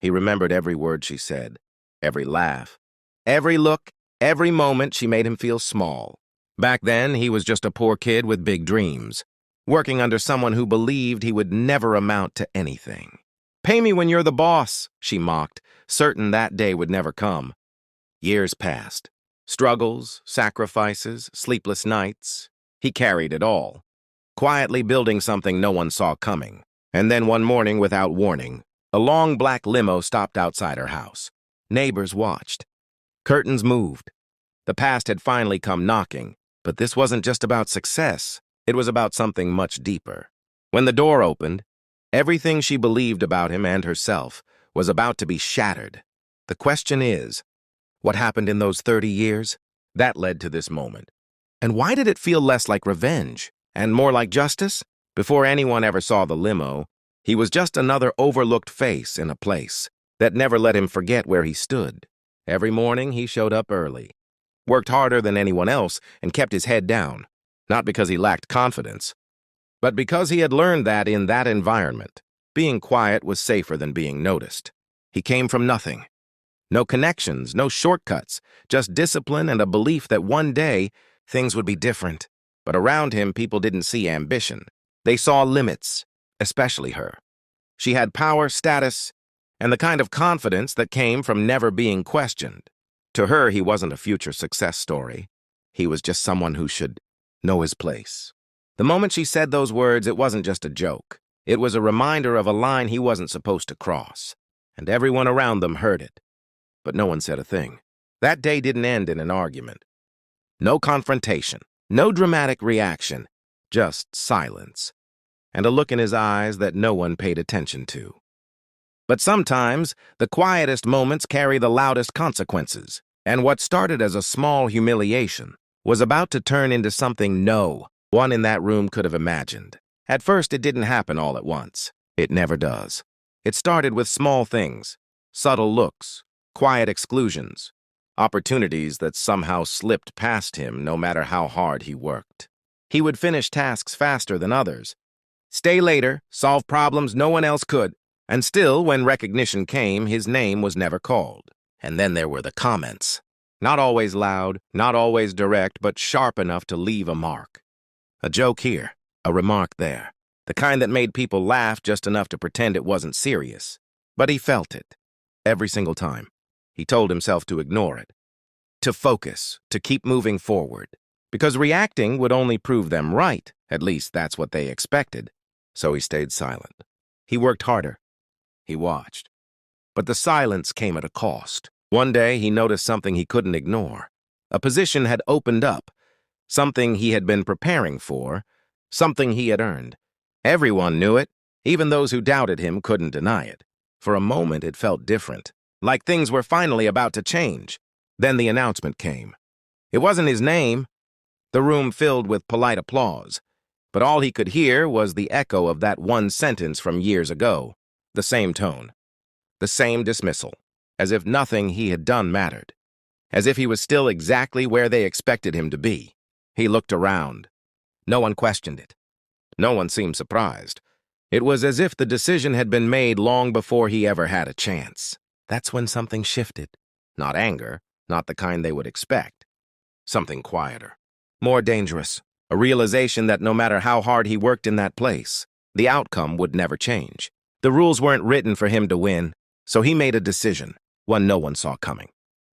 He remembered every word she said, every laugh, every look, every moment she made him feel small. Back then, he was just a poor kid with big dreams, working under someone who believed he would never amount to anything. "Pay me when you're the boss," she mocked, certain that day would never come. Years passed. Struggles, sacrifices, sleepless nights. He carried it all, quietly building something no one saw coming. And then one morning, without warning, a long black limo stopped outside her house. Neighbors watched. Curtains moved. The past had finally come knocking, but this wasn't just about success. It was about something much deeper. When the door opened, everything she believed about him and herself was about to be shattered. The question is, what happened in those 30 years? That led to this moment. And why did it feel less like revenge and more like justice? Before anyone ever saw the limo, he was just another overlooked face in a place that never let him forget where he stood. Every morning he showed up early, worked harder than anyone else, and kept his head down, not because he lacked confidence, but because he had learned that in that environment, being quiet was safer than being noticed. He came from nothing. No connections, no shortcuts, just discipline and a belief that one day things would be different. But around him, people didn't see ambition. They saw limits, especially her. She had power, status, and the kind of confidence that came from never being questioned. To her, he wasn't a future success story. He was just someone who should know his place. The moment she said those words, it wasn't just a joke. It was a reminder of a line he wasn't supposed to cross. And everyone around them heard it. But no one said a thing. That day didn't end in an argument. No confrontation, no dramatic reaction, just silence, and a look in his eyes that no one paid attention to. But sometimes, the quietest moments carry the loudest consequences, and what started as a small humiliation was about to turn into something no one in that room could have imagined. At first, it didn't happen all at once. It never does. It started with small things, subtle looks, quiet exclusions, opportunities that somehow slipped past him no matter how hard he worked. He would finish tasks faster than others, stay later, solve problems no one else could, and still, when recognition came, his name was never called. And then there were the comments. Not always loud, not always direct, but sharp enough to leave a mark. A joke here, a remark there, the kind that made people laugh just enough to pretend it wasn't serious. But he felt it, every single time. He told himself to ignore it, to focus, to keep moving forward, because reacting would only prove them right. At least that's what they expected. So he stayed silent. He worked harder. He watched. But the silence came at a cost. One day he noticed something he couldn't ignore. A position had opened up, something he had been preparing for, something he had earned. Everyone knew it. Even those who doubted him couldn't deny it. For a moment it felt different, like things were finally about to change. Then the announcement came. It wasn't his name. The room filled with polite applause, but all he could hear was the echo of that one sentence from years ago. The same tone, the same dismissal, as if nothing he had done mattered, as if he was still exactly where they expected him to be. He looked around. No one questioned it. No one seemed surprised. It was as if the decision had been made long before he ever had a chance. That's when something shifted. Not anger, not the kind they would expect. Something quieter, more dangerous. A realization that no matter how hard he worked in that place, the outcome would never change. The rules weren't written for him to win, so he made a decision, one no one saw coming.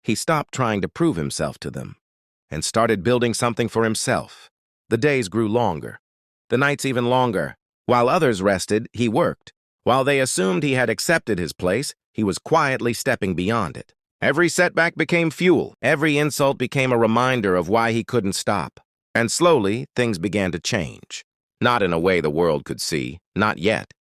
He stopped trying to prove himself to them and started building something for himself. The days grew longer, the nights even longer. While others rested, he worked. While they assumed he had accepted his place, he was quietly stepping beyond it. Every setback became fuel. Every insult became a reminder of why he couldn't stop. And slowly, things began to change. Not in a way the world could see, not yet.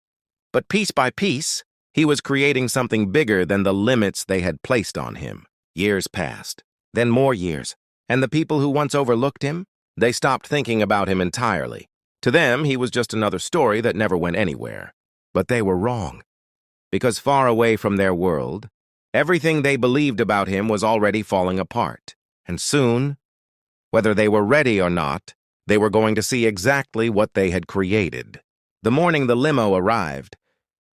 But piece by piece, he was creating something bigger than the limits they had placed on him. Years passed, then more years, and the people who once overlooked him, they stopped thinking about him entirely. To them, he was just another story that never went anywhere. But they were wrong, because far away from their world, everything they believed about him was already falling apart. And soon, whether they were ready or not, they were going to see exactly what they had created. The morning the limo arrived,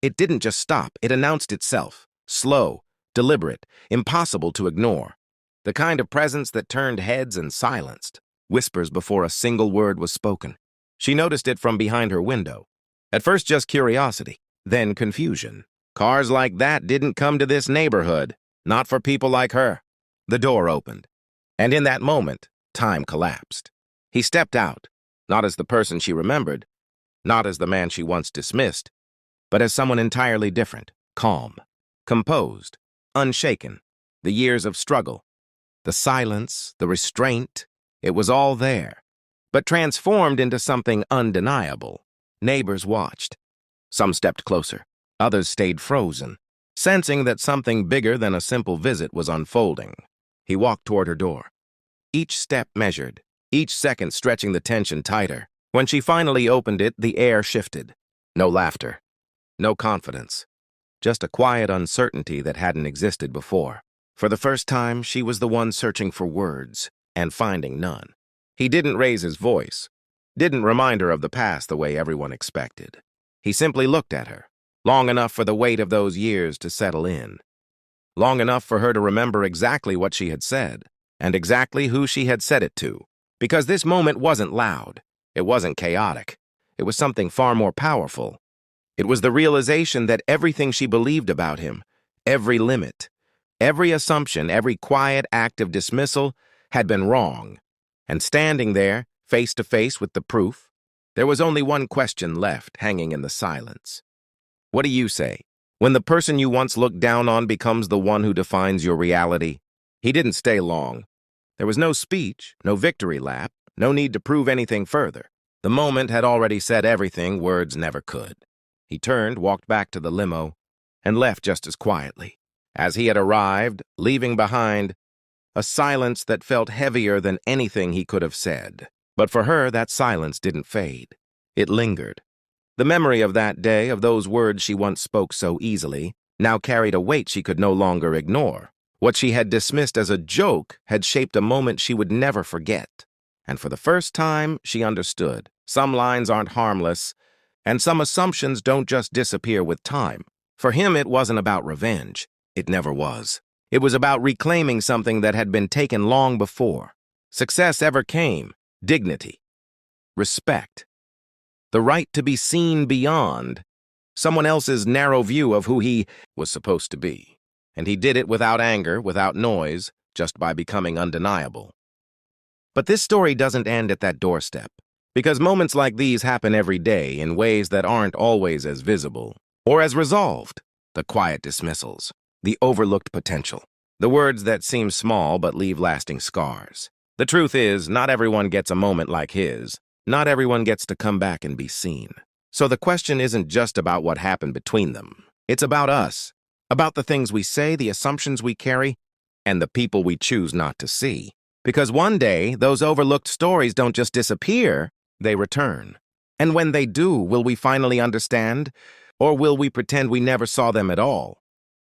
it didn't just stop, it announced itself. Slow, deliberate, impossible to ignore. The kind of presence that turned heads and silenced, whispers before a single word was spoken. She noticed it from behind her window. At first just curiosity, then confusion. Cars like that didn't come to this neighborhood, not for people like her. The door opened, and in that moment, time collapsed. He stepped out, not as the person she remembered, not as the man she once dismissed, but as someone entirely different, calm, composed, unshaken. The years of struggle, the silence, the restraint, it was all there, but transformed into something undeniable. Neighbors watched. Some stepped closer, others stayed frozen, sensing that something bigger than a simple visit was unfolding. He walked toward her door. Each step measured, each second stretching the tension tighter. When she finally opened it, the air shifted. No laughter, no confidence, just a quiet uncertainty that hadn't existed before. For the first time, she was the one searching for words and finding none. He didn't raise his voice, didn't remind her of the past the way everyone expected. He simply looked at her, long enough for the weight of those years to settle in, long enough for her to remember exactly what she had said and exactly who she had said it to. Because this moment wasn't loud, it wasn't chaotic, it was something far more powerful. It was the realization that everything she believed about him, every limit, every assumption, every quiet act of dismissal had been wrong. And standing there, face to face with the proof, there was only one question left hanging in the silence. What do you say? When the person you once looked down on becomes the one who defines your reality? He didn't stay long. There was no speech, no victory lap, no need to prove anything further. The moment had already said everything words never could. He turned, walked back to the limo, and left just as quietly as he had arrived, leaving behind a silence that felt heavier than anything he could have said. But for her, that silence didn't fade. It lingered. The memory of that day, of those words she once spoke so easily, now carried a weight she could no longer ignore. What she had dismissed as a joke had shaped a moment she would never forget. And for the first time, she understood. Some lines aren't harmless, and some assumptions don't just disappear with time. For him, it wasn't about revenge. It never was. It was about reclaiming something that had been taken long before. Success ever came. Dignity. Respect. The right to be seen beyond someone else's narrow view of who he was supposed to be. And he did it without anger, without noise, just by becoming undeniable. But this story doesn't end at that doorstep, because moments like these happen every day in ways that aren't always as visible or as resolved. The quiet dismissals, the overlooked potential, the words that seem small but leave lasting scars. The truth is, not everyone gets a moment like his. Not everyone gets to come back and be seen. So the question isn't just about what happened between them. It's about us, about the things we say, the assumptions we carry, and the people we choose not to see. Because one day, those overlooked stories don't just disappear, they return. And when they do, will we finally understand? Or will we pretend we never saw them at all?